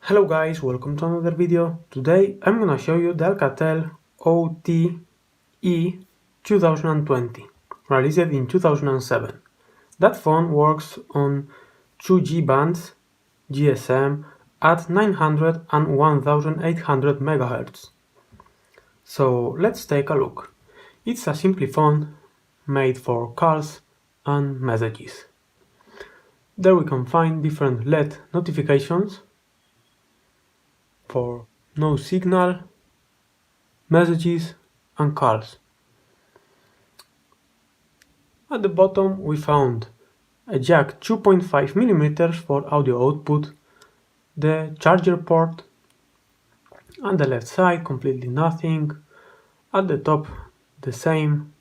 Hello guys, welcome to another video. Today I'm gonna show you the Alcatel OT-E220, released in 2007. That phone works on 2G bands GSM at 900 and 1800 MHz. So let's take a look. It's a simple phone made for calls and messages. There we can find different LED notifications for no signal, messages and calls. At the bottom we found a jack 2.5mm for audio output, the charger port, on the left side completely nothing, at the top the same,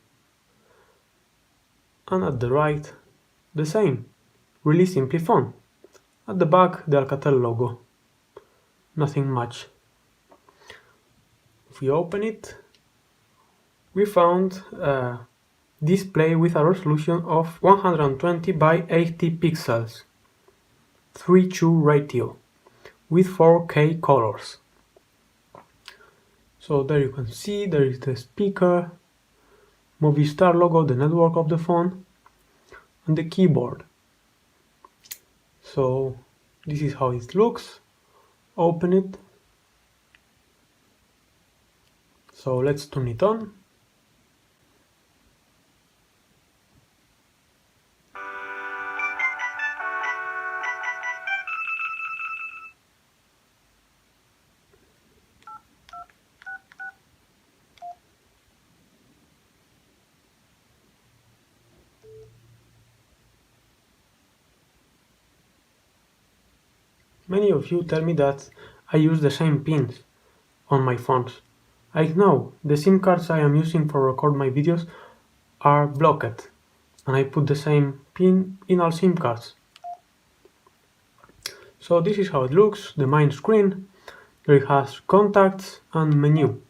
and at the right the same. Really simple phone. At the back the Alcatel logo. Nothing much. If we open it, we found a display with a resolution of 120 by 80 pixels, 3:2 ratio, with 4K colors. So there you can see there is the speaker, Movistar logo, the network of the phone, and the keyboard. So this is how it looks. Open it. So let's turn it on. Many of you tell me that I use the same pins on my phones. I know the SIM cards I am using for record my videos are blocked, and I put the same pin in all SIM cards. So this is how it looks, the main screen. There it has contacts and menu.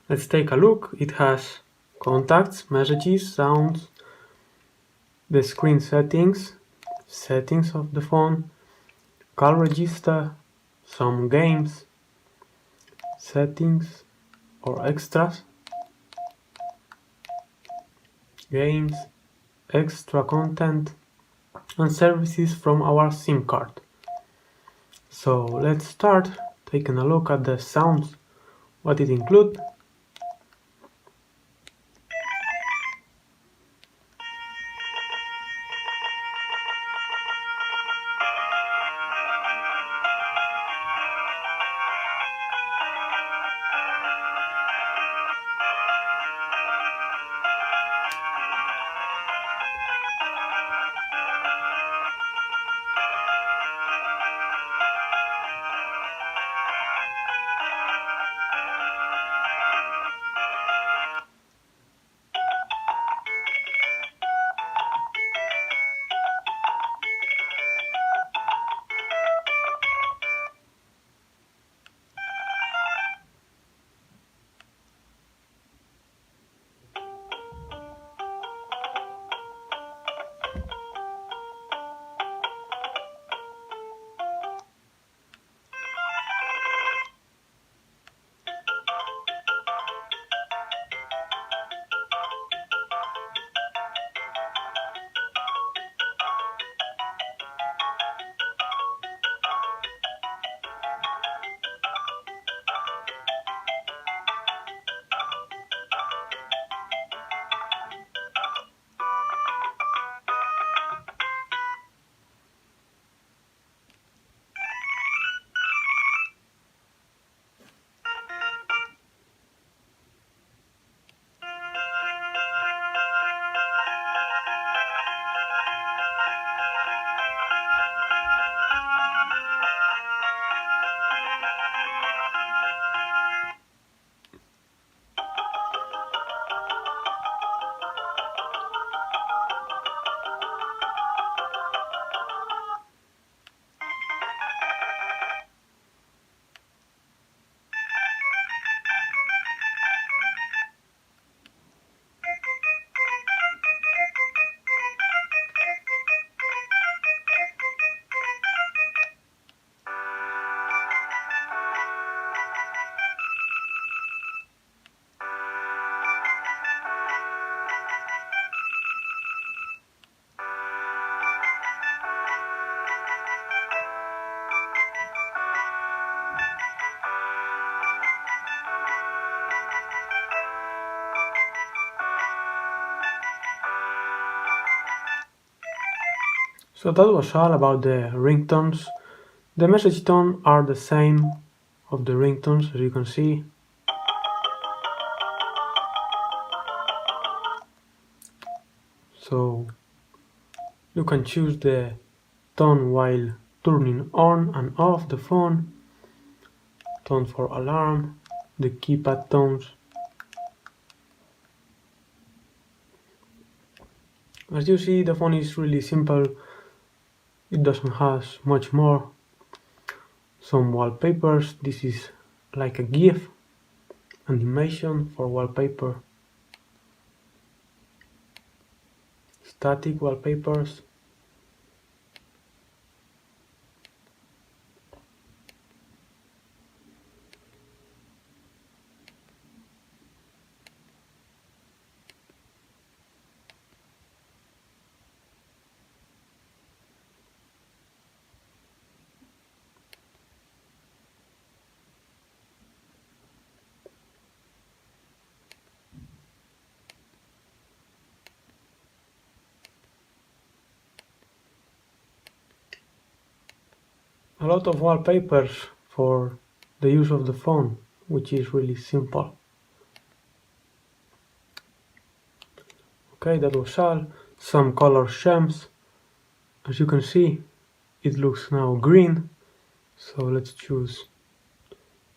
Let's take a look. It has contacts, messages, sounds, the screen settings, settings of the phone, call register, some games, settings or extras, games, extra content, and services from our SIM card. So let's start taking a look at the sounds, what it includes. So that was all about the ringtones. The message tone are the same of the ringtones, as you can see. So you can choose the tone while turning on and off the phone, tone for alarm, the keypad tones. As you see, the phone is really simple, it doesn't have much more. Some wallpapers, this is like a GIF animation for wallpaper. Static wallpapers. A lot of wallpapers for the use of the phone, which is really simple. Okay, that was all. Some color schemes. As you can see, it looks now green. So let's choose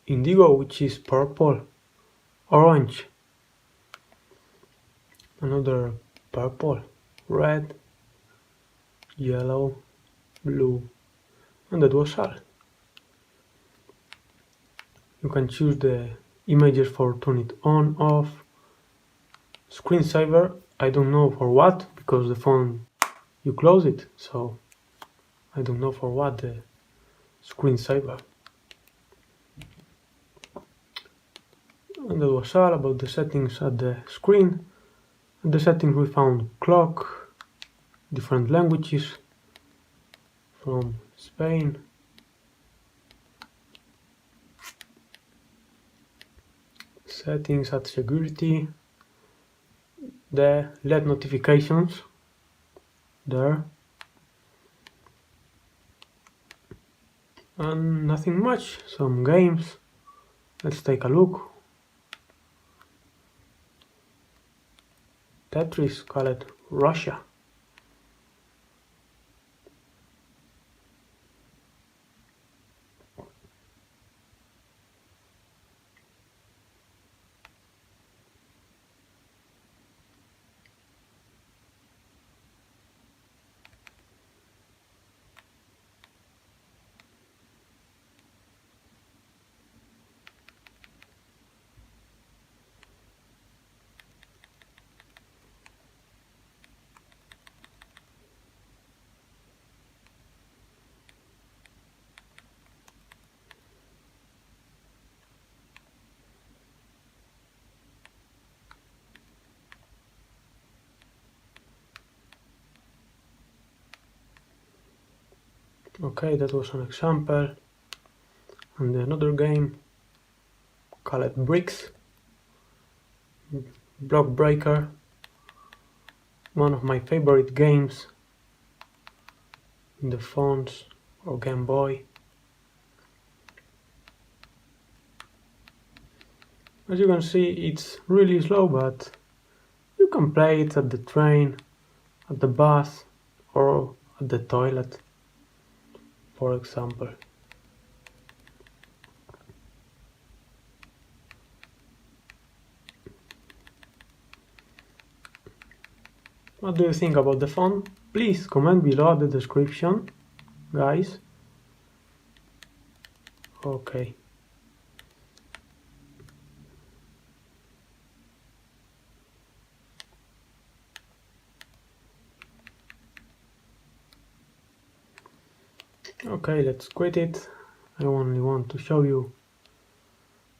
indigo, which is purple, orange, another purple, red, yellow, blue, and that was all. You can choose the images for turn it on, off, screensaver. I don't know for what, because the phone you close it, so I don't know for what the screensaver. And that was all about the settings at the screen. At the settings we found clock, different languages from Spain, settings at security, the LED notifications there, and nothing much. Some games, let's take a look. Tetris, call it Russia. Okay, that was an example. And another game, call it Bricks, Block Breaker, one of my favorite games in the phones or Game Boy. As you can see, it's really slow, but you can play it at the train, at the bus, or at the toilet, for example. What do you think about the phone? Please comment below the description, guys. Okay. Okay, let's quit it. I only want to show you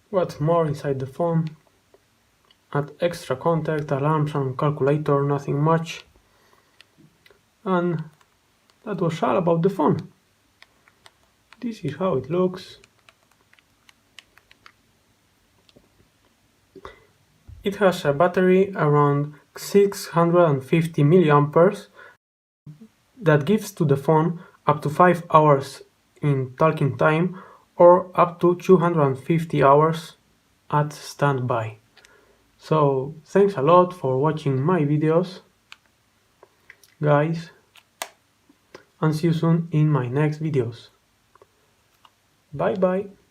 what's more inside the phone. Add extra contact, alarms and calculator, nothing much. And that was all about the phone. This is how it looks. It has a battery around 650 milliamperes. that gives to the phone up to 5 hours in talking time or up to 250 hours at standby. So thanks a lot for watching my videos, guys, and see you soon in my next videos. Bye bye.